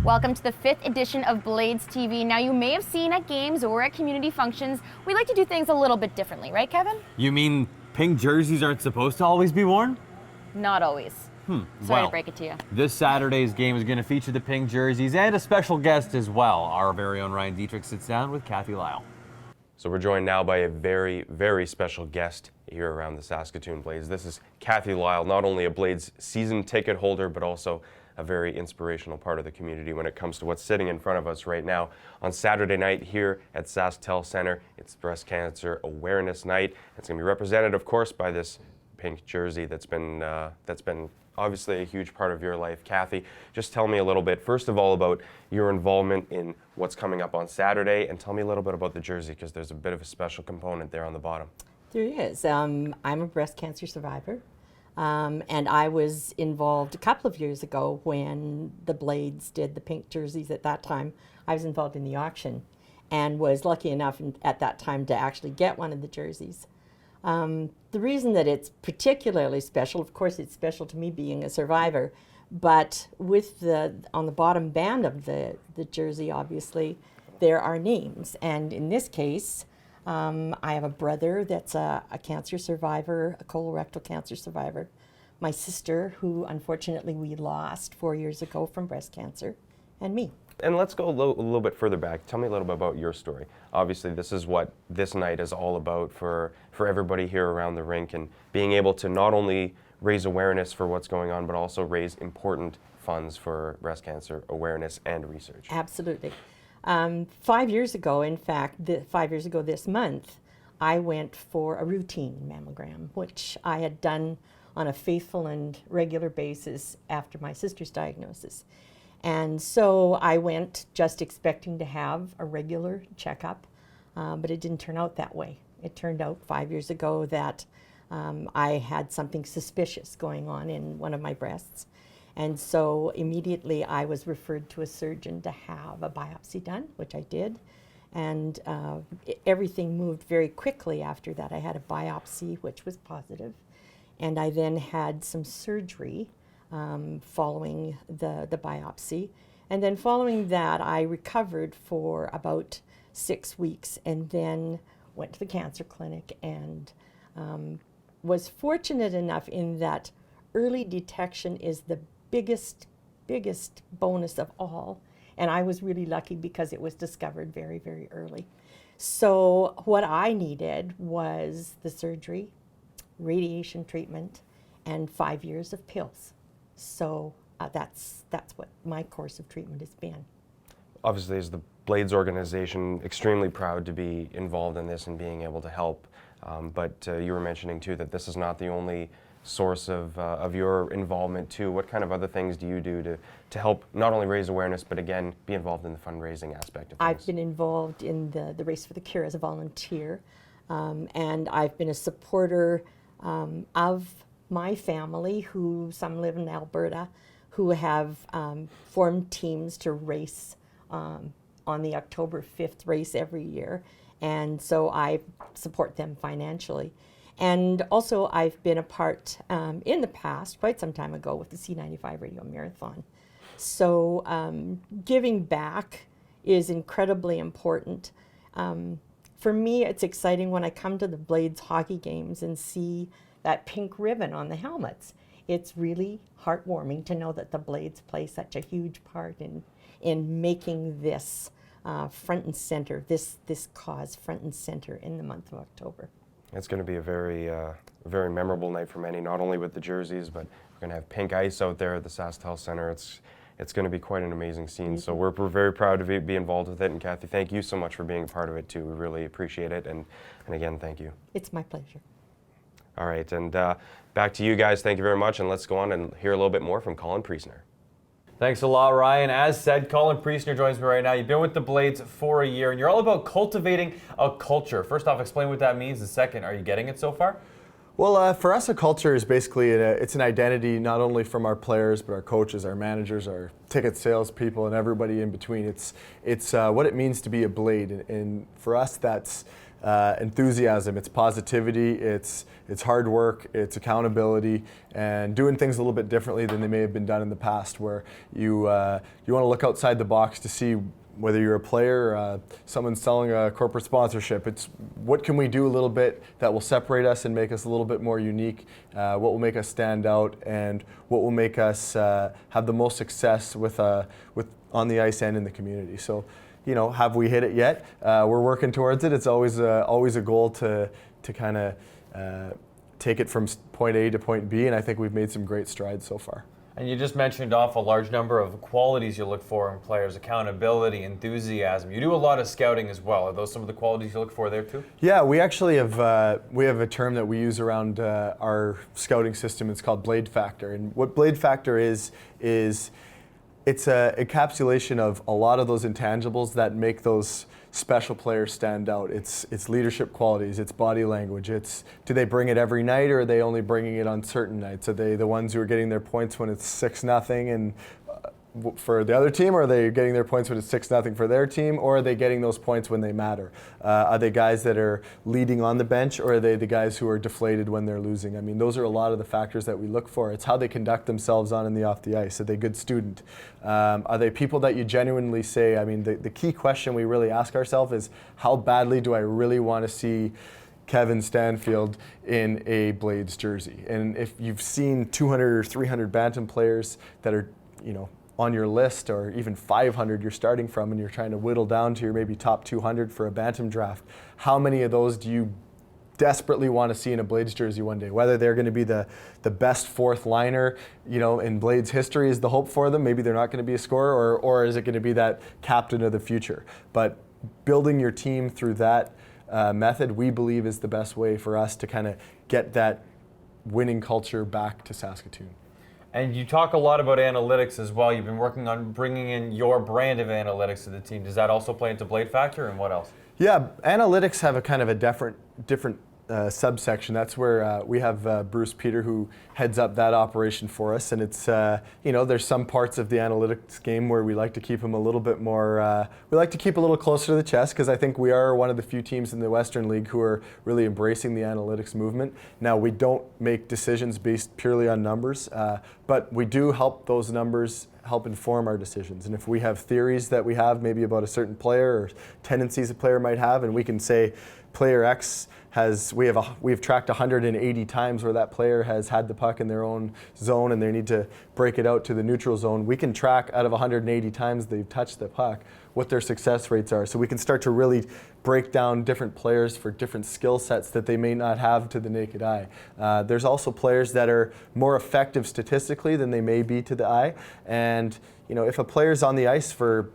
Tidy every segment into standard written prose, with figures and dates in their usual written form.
Welcome to the 5th edition of Blades TV. Now, you may have seen at games or at community functions, we like to do things a little bit differently, right, Kevin? You mean pink jerseys aren't supposed to always be worn? Not always. Sorry to break it to you. This Saturday's game is going to feature the pink jerseys and a special guest as well. Our very own Ryan Dittrick sits down with Kathy Lyle. So we're joined now by a very, very special guest here around the Saskatoon Blades. This is Kathy Lyle, not only a Blades season ticket holder, but also a very inspirational part of the community when it comes to what's sitting in front of us right now. On Saturday night here at SaskTel Center, it's Breast Cancer Awareness Night. It's going to be represented, of course, by this pink jersey that's been obviously a huge part of your life. Kathy, just tell me a little bit, first of all, about your involvement in what's coming up on Saturday, and tell me a little bit about the jersey, because there's a bit of a special component there on the bottom. There is. I'm a breast cancer survivor, and I was involved a couple of years ago when the Blades did the pink jerseys. At that time, I was involved in the auction and was lucky enough at that time to actually get one of the jerseys. The reason that it's particularly special, of course, it's special to me being a survivor, but with on the bottom band of the jersey, obviously, there are names. And in this case, I have a brother that's a cancer survivor, a colorectal cancer survivor. My sister, who unfortunately we lost 4 years ago from breast cancer, and me. And let's go a little bit further back. Tell me a little bit about your story. Obviously, this is what this night is all about for everybody here around the rink, and being able to not only raise awareness for what's going on, but also raise important funds for breast cancer awareness and research. Absolutely. 5 years ago, in fact, 5 years ago this month, I went for a routine mammogram, which I had done on a faithful and regular basis after my sister's diagnosis. And so I went just expecting to have a regular checkup, but it didn't turn out that way. It turned out 5 years ago that I had something suspicious going on in one of my breasts. And so immediately I was referred to a surgeon to have a biopsy done, which I did. And everything moved very quickly after that. I had a biopsy, which was positive. And I then had some surgery following the biopsy. And then following that, I recovered for about 6 weeks and then went to the cancer clinic and was fortunate enough in that early detection is the biggest bonus of all. And I was really lucky because it was discovered very, very early. So what I needed was the surgery, radiation treatment, and 5 years of pills. So that's what my course of treatment has been. Obviously, as the Blades organization, extremely proud to be involved in this and being able to help. But you were mentioning too that this is not the only source of your involvement too. What kind of other things do you do to help not only raise awareness, but again, be involved in the fundraising aspect of things? I've been involved in the Race for the Cure as a volunteer, and I've been a supporter of my family, who some live in Alberta, who have formed teams to race on the October 5th race every year. And so I support them financially. And also I've been a part in the past, quite some time ago, with the C95 Radio Marathon. So giving back is incredibly important. For me, it's exciting when I come to the Blades hockey games and see that pink ribbon on the helmets. It's really heartwarming to know that the Blades play such a huge part in making this front and center, this cause front and center in the month of October. It's going to be a very memorable night for many, not only with the jerseys, but we're going to have pink ice out there at the SaskTel Center. It's going to be quite an amazing scene. Mm-hmm. So we're very proud to be involved with it. And Kathy, thank you so much for being a part of it too. We really appreciate it. And again, thank you. It's my pleasure. All right, and back to you guys. Thank you very much. And let's go on and hear a little bit more from Colin Priestner. Thanks a lot, Ryan. As said, Colin Priestner joins me right now. You've been with the Blades for a year, and you're all about cultivating a culture. First off, explain what that means. And second, are you getting it so far? Well, for us, a culture is basically it's an identity not only from our players, but our coaches, our managers, our ticket salespeople, and everybody in between. It's what it means to be a Blade, and for us, that's enthusiasm, it's positivity, it's hard work, it's accountability, and doing things a little bit differently than they may have been done in the past, where you want to look outside the box to see whether you're a player, someone selling a corporate sponsorship. It's what can we do a little bit that will separate us and make us a little bit more unique, what will make us stand out, and what will make us have the most success with on the ice and in the community. So, you know, have we hit it yet? We're working towards it. It's always a goal to kind of take it from point A to point B, and I think we've made some great strides so far. And you just mentioned off a large number of qualities you look for in players: accountability, enthusiasm. You do a lot of scouting as well. Are those some of the qualities you look for there too? Yeah, we actually have a term that we use around our scouting system. It's called Blade Factor. And what Blade Factor is it's a encapsulation of a lot of those intangibles that make those special players stand out. It's leadership qualities, it's body language, it's do they bring it every night, or are they only bringing it on certain nights? Are they the ones who are getting their points when it's 6-0 and for the other team, or are they getting their points when it's 6-0 for their team, or are they getting those points when they matter? Are they guys that are leading on the bench, or are they the guys who are deflated when they're losing? I mean, those are a lot of the factors that we look for. It's how they conduct themselves on and off the ice. Are they a good student? Are they people that you genuinely say, I mean, the key question we really ask ourselves is, how badly do I really want to see Kevin Stanfield in a Blades jersey? And if you've seen 200 or 300 Bantam players that are, you know, on your list, or even 500 you're starting from, and you're trying to whittle down to your maybe top 200 for a Bantam draft, how many of those do you desperately want to see in a Blades jersey one day? Whether they're going to be the best fourth liner, you know, in Blades history is the hope for them. Maybe they're not going to be a scorer, or is it going to be that captain of the future? But building your team through that method, we believe, is the best way for us to kind of get that winning culture back to Saskatoon. And you talk a lot about analytics as well. You've been working on bringing in your brand of analytics to the team. Does that also play into Blade Factor, and what else? Yeah, analytics have a kind of a different subsection. That's where we have Bruce Peter, who heads up that operation for us, and it's you know, there's some parts of the analytics game where we like to keep them a little bit more. We like to keep a little closer to the chest, because I think we are one of the few teams in the Western League who are really embracing the analytics movement. Now, we don't make decisions based purely on numbers, but we do help those numbers help inform our decisions. And if we have theories that we have maybe about a certain player, or tendencies a player might have, and we can say player X we've tracked 180 times where that player has had the puck in their own zone and they need to break it out to the neutral zone, we can track out of 180 times they've touched the puck what their success rates are. So we can start to really break down different players for different skill sets that they may not have to the naked eye. There's also players that are more effective statistically than they may be to the eye. And you know, if a player's on the ice for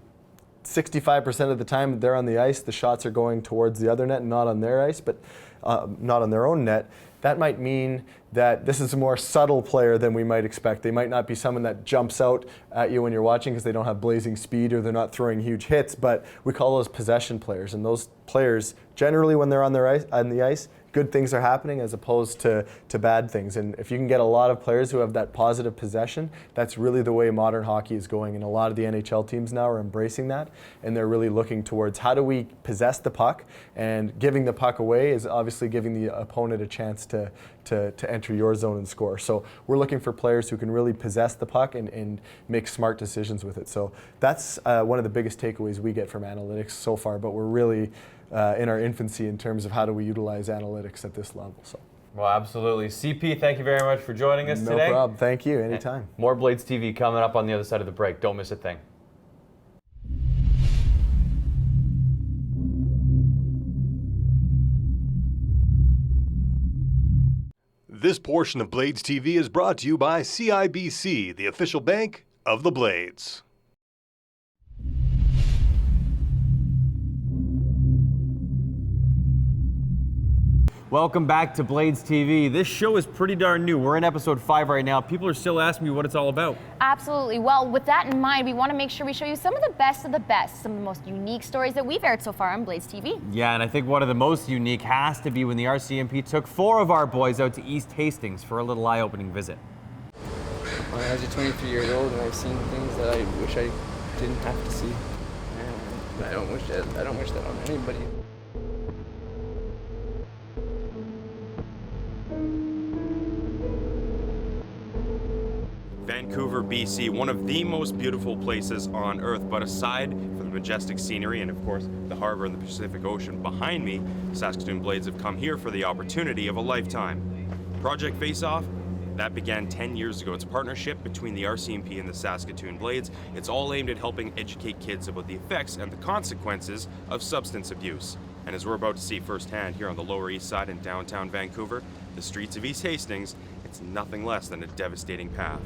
65% of the time they're on the ice, the shots are going towards the other net and not on their ice, but not on their own net. That might mean that this is a more subtle player than we might expect. They might not be someone that jumps out at you when you're watching because they don't have blazing speed or they're not throwing huge hits, but we call those possession players. And those players, generally when they're on the ice, good things are happening as opposed to bad things. And if you can get a lot of players who have that positive possession, that's really the way modern hockey is going. And a lot of the NHL teams now are embracing that, and they're really looking towards how do we possess the puck, and giving the puck away is obviously giving the opponent a chance to enter your zone and score. So we're looking for players who can really possess the puck and make smart decisions with it. So that's one of the biggest takeaways we get from analytics so far, but we're really in our infancy in terms of how do we utilize analytics at this level. So. Well, absolutely. CP, thank you very much for joining us today. No problem. Thank you. Anytime. More Blades TV coming up on the other side of the break. Don't miss a thing. This portion of Blades TV is brought to you by CIBC, the official bank of the Blades. Welcome back to Blades TV. This show is pretty darn new. We're in episode 5 right now. People are still asking me what it's all about. Absolutely. Well, with that in mind, we want to make sure we show you some of the best, some of the most unique stories that we've aired so far on Blades TV. Yeah, and I think one of the most unique has to be when the RCMP took 4 of our boys out to East Hastings for a little eye-opening visit. When I was 23 years old, and I've seen things that I wish I didn't have to see, and I don't wish that on anybody. Vancouver, BC, one of the most beautiful places on earth. But aside from the majestic scenery and of course the harbor and the Pacific Ocean behind me, Saskatoon Blades have come here for the opportunity of a lifetime. Project Face Off, that began 10 years ago. It's a partnership between the RCMP and the Saskatoon Blades. It's all aimed at helping educate kids about the effects and the consequences of substance abuse. And as we're about to see firsthand here on the Lower East Side in downtown Vancouver, the streets of East Hastings, it's nothing less than a devastating path.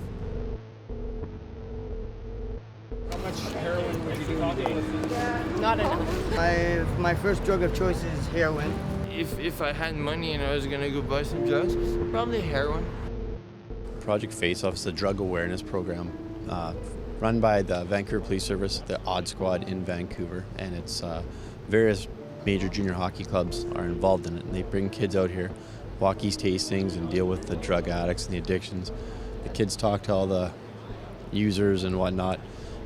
How much heroin would you do a day? Not enough. My first drug of choice is heroin. If I had money and I was gonna go buy some drugs, probably heroin. Project Face Off is a drug awareness program run by the Vancouver Police Service, the Odd Squad in Vancouver, and it's various major junior hockey clubs are involved in it, and they bring kids out here, walk East Hastings and deal with the drug addicts and the addictions. The kids talk to all the users and whatnot,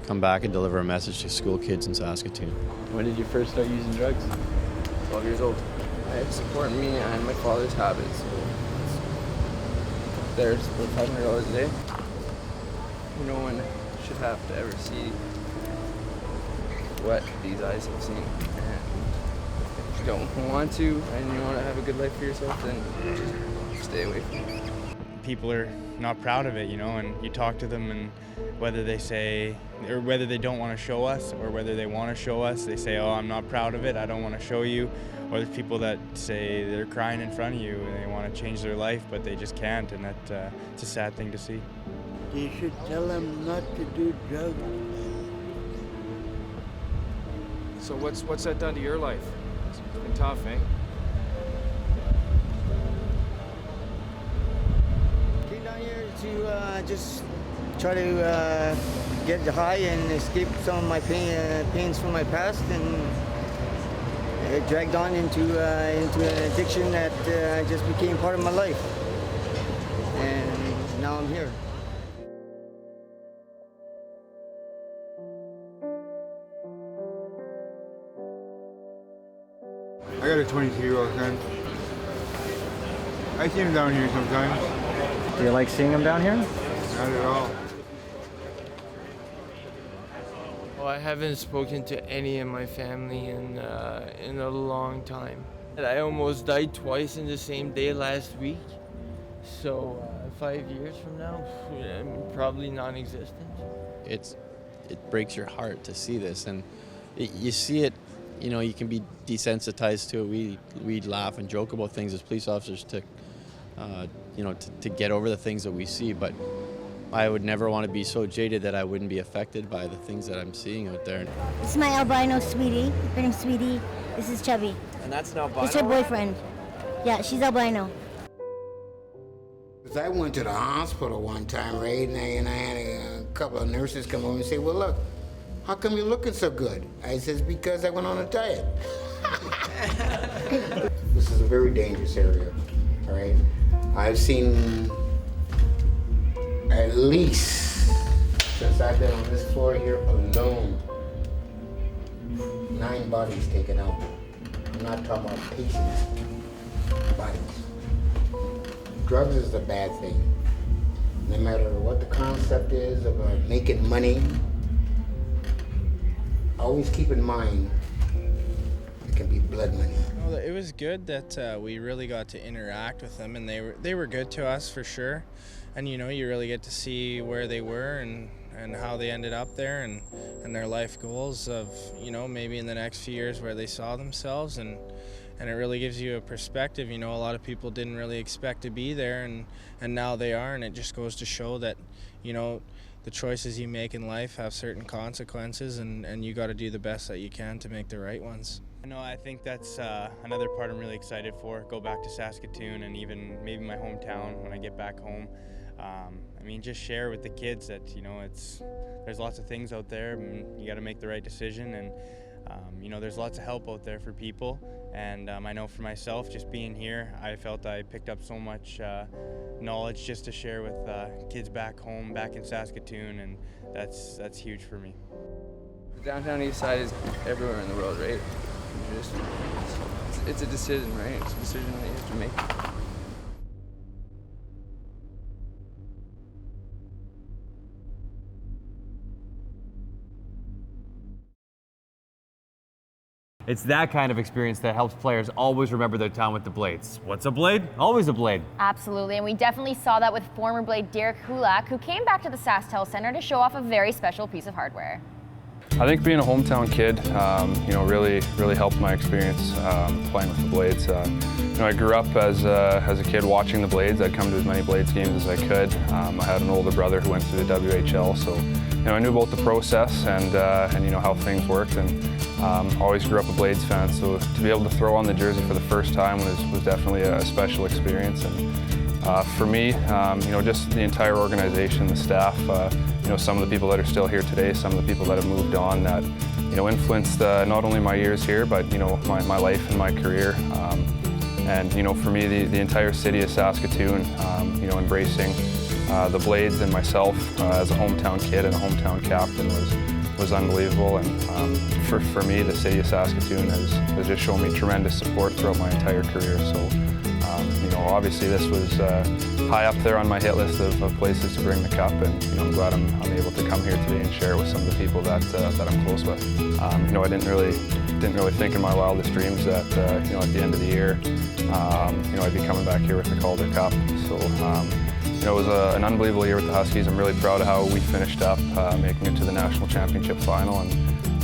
come back and deliver a message to school kids in Saskatoon. When did you first start using drugs? 12 years old. It supported me and my father's habits. So there's about $500 a day. No one should have to ever see what these eyes have seen. And if you don't want to and you want to have a good life for yourself, then just stay away from it. People are not proud of it, you know, and you talk to them, and whether they say, or whether they don't want to show us, or whether they want to show us, they say, oh, I'm not proud of it, I don't want to show you. Or there's people that say they're crying in front of you and they want to change their life, but they just can't, and that it's a sad thing to see. You should tell them not to do drugs. So what's that done to your life? It's been tough, eh? Came down here to just try to get high and escape some of my pains from my past, and it dragged on into an addiction that just became part of my life. And now I'm here. I got a 22-year-old son. I see him down here sometimes. Do you like seeing them down here? Not at all. Well, I haven't spoken to any of my family in a long time. I almost died twice in the same day last week. So 5 years from now, I'm probably non-existent. It breaks your heart to see this, and you see it. You know, you can be desensitized to it. We laugh and joke about things as police officers to get over the things that we see, but I would never want to be so jaded that I wouldn't be affected by the things that I'm seeing out there. This is my albino sweetie. Her name's Sweetie. This is Chubby. And that's an albino? It's her boyfriend. Yeah, she's albino. I went to the hospital one time, right, and I had a couple of nurses come over and say, well, look, how come you're looking so good? I says, because I went on a diet. This is a very dangerous area, all right? I've seen at least, since I've been on this floor here alone, 9 bodies taken out. I'm not talking about patients, bodies. Drugs is a bad thing. No matter what the concept is about making money, always keep in mind it can be blood money. Well, it was good that we really got to interact with them, and they were good to us for sure. And you know, you really get to see where they were and how they ended up there, and their life goals of, you know, maybe in the next few years where they saw themselves, and it really gives you a perspective. You know, a lot of people didn't really expect to be there, and now they are, and it just goes to show that, you know, the choices you make in life have certain consequences, and you got to do the best that you can to make the right ones. No, I think that's another part I'm really excited for. Go back to Saskatoon and even maybe my hometown when I get back home. I mean, just share with the kids that, you know, there's lots of things out there, and you got to make the right decision, and you know, there's lots of help out there for people. And I know for myself, just being here, I felt I picked up so much knowledge just to share with kids back home, back in Saskatoon, and that's huge for me. The downtown east side is everywhere in the world, right? It's a decision, right? It's a decision that you have to make. It's that kind of experience that helps players always remember their time with the Blades. What's a Blade? Always a Blade. Absolutely, and we definitely saw that with former Blade Derek Hulak, who came back to the SaskTel Center to show off a very special piece of hardware. I think being a hometown kid, really helped my experience playing with the Blades. I grew up as a kid watching the Blades. I'd come to as many Blades games as I could. I had an older brother who went through the WHL, so I knew about the process and how things worked, and always grew up a Blades fan. So to be able to throw on the jersey for the first time was definitely a special experience. And for me, just the entire organization, the staff, some of the people that are still here today, some of the people that have moved on that, influenced not only my years here, but, my life and my career. And, for me, the entire city of Saskatoon, embracing the Blades and myself as a hometown kid and a hometown captain was unbelievable. And for me, the city of Saskatoon has just shown me tremendous support throughout my entire career. So, obviously this was high up there on my hit list of places to bring the cup, and I'm glad I'm able to come here today and share it with some of the people that I'm close with. I didn't really think in my wildest dreams that at the end of the year, I'd be coming back here with the Calder Cup. So it was an unbelievable year with the Huskies. I'm really proud of how we finished up, making it to the national championship final, and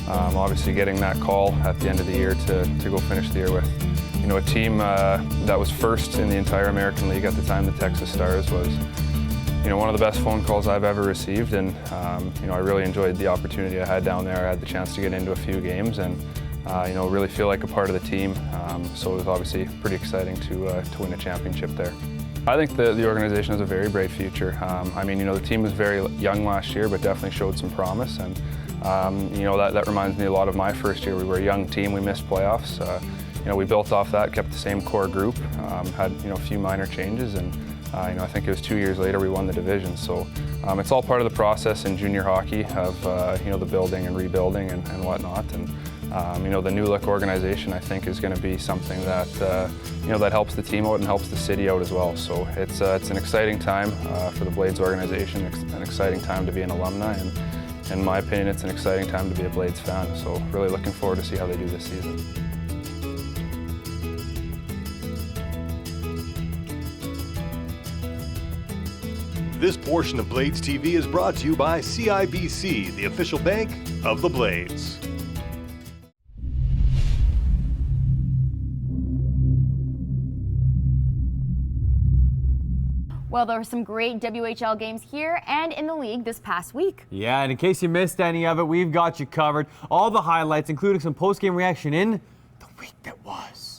obviously getting that call at the end of the year to go finish the year with a team that was first in the entire American League at the time, the Texas Stars, was one of the best phone calls I've ever received, and I really enjoyed the opportunity I had down there. I had the chance to get into a few games and really feel like a part of the team. So it was obviously pretty exciting to win a championship there. I think the organization has a very bright future. The team was very young last year, but definitely showed some promise, and that reminds me a lot of my first year. We were a young team. We missed playoffs. We built off that, kept the same core group, had a few minor changes, and I think it was 2 years later we won the division. So it's all part of the process in junior hockey of the building and rebuilding and whatnot. And the new look organization, I think, is going to be something that that helps the team out and helps the city out as well. So it's an exciting time for the Blades organization, an exciting time to be an alumni, and in my opinion, it's an exciting time to be a Blades fan. So really looking forward to see how they do this season. This portion of Blades TV is brought to you by CIBC, the official bank of the Blades. Well, there were some great WHL games here and in the league this past week. Yeah, and in case you missed any of it, we've got you covered. All the highlights, including some post-game reaction in the week that was.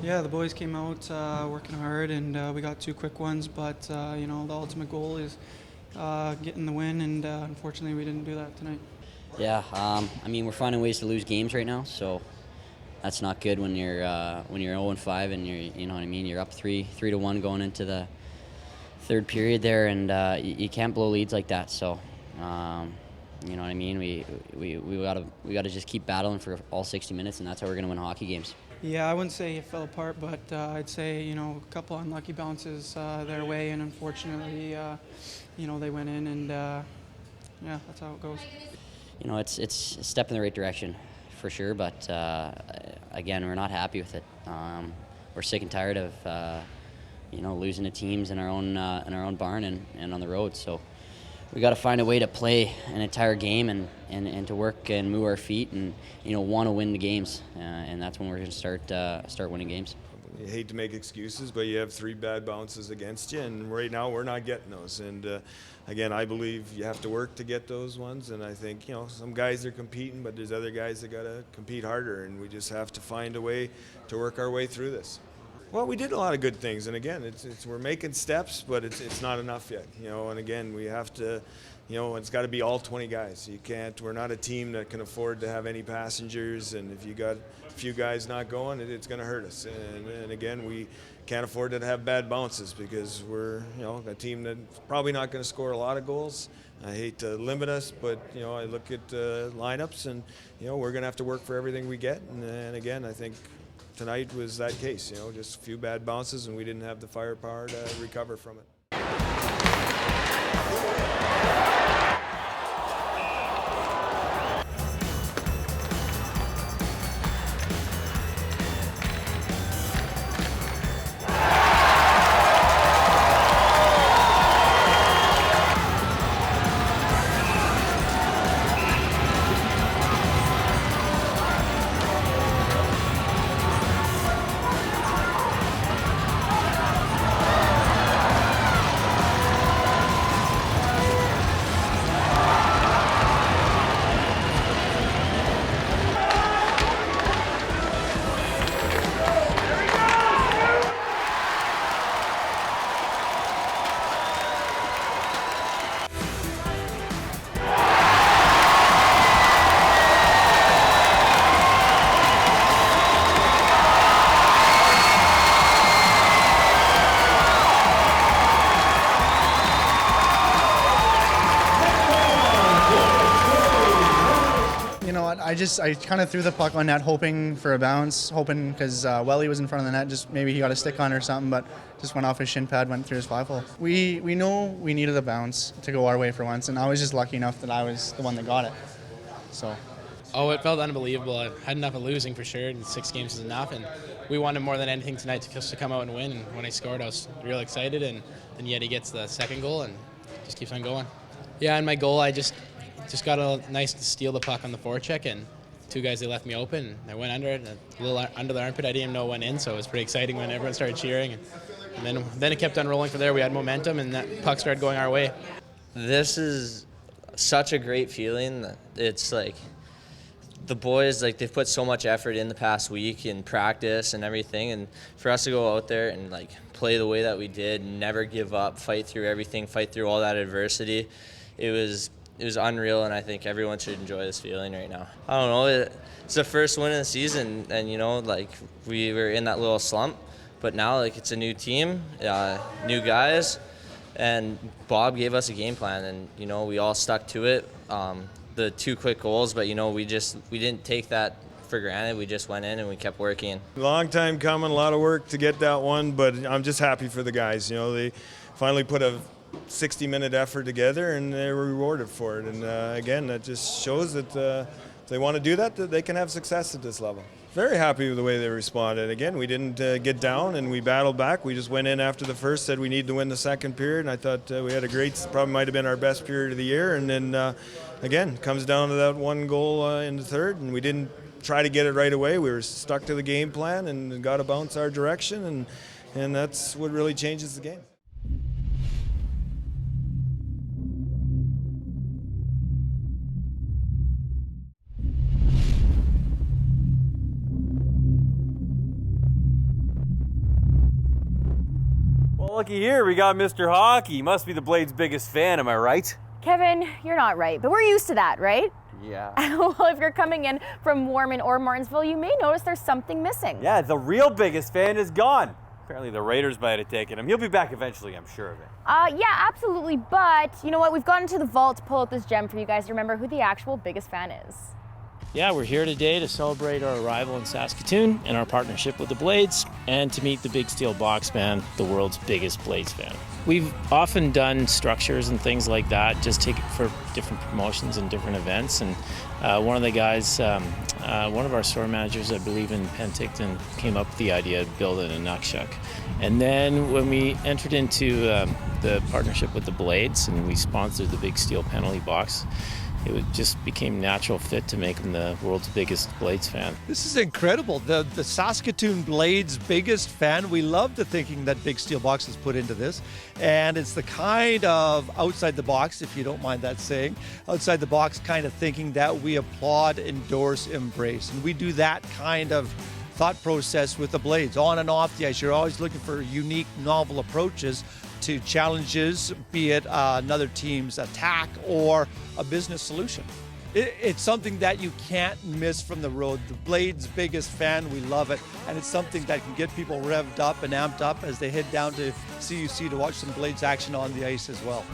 Yeah, the boys came out working hard, and we got 2 quick ones, but you know, the ultimate goal is getting the win, and unfortunately we didn't do that tonight. Yeah, I mean, we're finding ways to lose games right now, so that's not good when you're 0-5 and you know what I mean. You're up 3-1 going into the third period there, and you can't blow leads like that. So, you know what I mean. We gotta just keep battling for all 60 minutes, and that's how we're gonna win hockey games. Yeah, I wouldn't say it fell apart, but I'd say, you know, a couple unlucky bounces their way, and unfortunately, you know, they went in, and yeah, that's how it goes. You know, it's a step in the right direction for sure, but again, we're not happy with it. We're sick and tired of you know, losing to teams in our own barn and on the road. So we got to find a way to play an entire game and to work and move our feet and, you know, want to win the games, and that's when we're going to start winning games. You hate to make excuses, but you have 3 bad bounces against you, and right now we're not getting those. And again, I believe you have to work to get those ones, and I think, you know, some guys are competing, but there's other guys that got to compete harder, and we just have to find a way to work our way through this. Well, we did a lot of good things, and again, we're making steps, but it's not enough yet, you know. And again, we have to, you know, it's got to be all 20 guys. We're not a team that can afford to have any passengers, and if you got a few guys not going, it's going to hurt us. And again, we can't afford to have bad bounces because we're, you know, a team that's probably not going to score a lot of goals. I hate to limit us, but, you know, I look at lineups, and, you know, we're going to have to work for everything we get. And again, I think tonight was that case, you know, just a few bad bounces, and we didn't have the firepower to recover from it. I kind of threw the puck on net hoping for a bounce, hoping because Welly was in front of the net, just maybe he got a stick on or something, but just went off his shin pad, went through his 5-hole. We know we needed a bounce to go our way for once, and I was just lucky enough that I was the one that got it. So. Oh, it felt unbelievable. I had enough of losing for sure, and 6 games is enough, and we wanted more than anything tonight to come out and win, and when I scored I was real excited, and then Yeti gets the second goal and just keeps on going. Yeah, and my goal, I just got a nice to steal the puck on the forecheck, and 2 guys, they left me open. I went under it, a little under the armpit. I didn't even know it went in, so it was pretty exciting when everyone started cheering. And then it kept on rolling from there. We had momentum, and that puck started going our way. This is such a great feeling. It's like the boys, like, they've put so much effort in the past week in practice and everything, and for us to go out there and, like, play the way that we did, never give up, fight through everything, fight through all that adversity, it was unreal, and I think everyone should enjoy this feeling right now. I don't know, it's the first win of the season, and, you know, like, we were in that little slump, but now, like, it's a new team, new guys, and Bob gave us a game plan, and, you know, we all stuck to it. The 2 quick goals, but, you know, we didn't take that for granted. We just went in and we kept working. Long time coming, a lot of work to get that one, but I'm just happy for the guys. You know, they finally put a 60-minute effort together, and they were rewarded for it. And again, that just shows that if they want to do that they can have success at this level. Very happy with the way they responded. Again, we didn't get down, and we battled back. We just went in after the first, said we need to win the second period, and I thought we had a great, probably might have been our best period of the year. And then, again, comes down to that 1 goal in the third, and we didn't try to get it right away. We were stuck to the game plan and got to bounce our direction, and that's what really changes the game. Looky here, we got Mr. Hockey. He must be the Blades' biggest fan, am I right? Kevin, you're not right, but we're used to that, right? Yeah. Well, if you're coming in from Warman or Martinsville, you may notice there's something missing. Yeah, the real biggest fan is gone. Apparently the Raiders might have taken him. He'll be back eventually, I'm sure of it. Yeah, absolutely, but you know what? We've gone into the vault to pull out this gem for you guys to remember who the actual biggest fan is. Yeah, we're here today to celebrate our arrival in Saskatoon and our partnership with the Blades, and to meet the Big Steel Box fan, the world's biggest Blades fan. We've often done structures and things like that, just take it for different promotions and different events. And one of the guys, one of our store managers, I believe in Penticton, came up with the idea of building a Nukshuk. And then when we entered into the partnership with the Blades and we sponsored the Big Steel penalty box, it just became natural fit to make him the world's biggest Blades fan. This is incredible. The Saskatoon Blades biggest fan. We love the thinking that Big Steel Box has put into this. And it's the kind of outside the box, if you don't mind that saying, outside the box kind of thinking that we applaud, endorse, embrace. And we do that kind of thought process with the Blades. On and off the ice, you're always looking for unique, novel approaches to challenges, be it another team's attack or a business solution. It's something that you can't miss from the road. The Blades' biggest fan, we love it, and it's something that can get people revved up and amped up as they head down to CUC to watch some Blades action on the ice as well.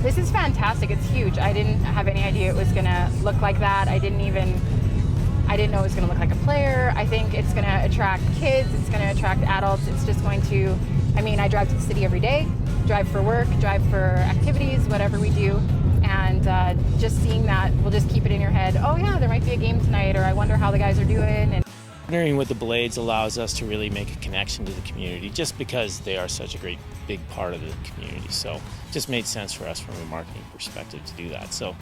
This is fantastic. It's huge. I didn't have any idea it was going to look like that. I didn't know it was going to look like a player. I think it's going to attract kids. It's going to attract adults. It's just going to, I drive to the city every day, drive for work, drive for activities, whatever we do. And just seeing that will just keep it in your head. Oh yeah, there might be a game tonight, or I wonder how the guys are doing. And Partnering with the Blades allows us to really make a connection to the community just because they are such a great big part of the community. So it just made sense for us from a marketing perspective to do that. So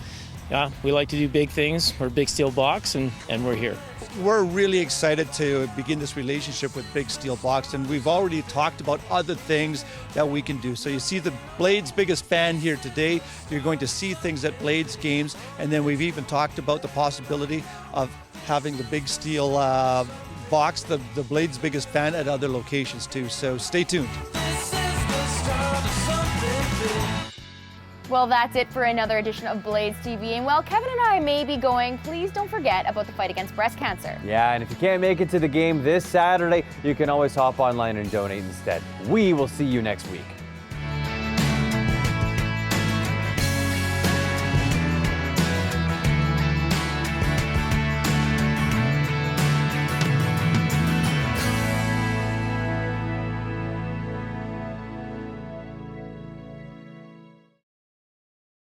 yeah, we like to do big things. We're Big Steel Box and we're here. We're really excited to begin this relationship with Big Steel Box, and we've already talked about other things that we can do. So you see the Blades' biggest fan here today. You're going to see things at Blades games, and then we've even talked about the possibility of having the Big Steel Box, the Blades' biggest fan, at other locations too. So stay tuned. Well, that's it for another edition of Blades TV. And while Kevin and I may be going, please don't forget about the fight against breast cancer. Yeah, and if you can't make it to the game this Saturday, you can always hop online and donate instead. We will see you next week.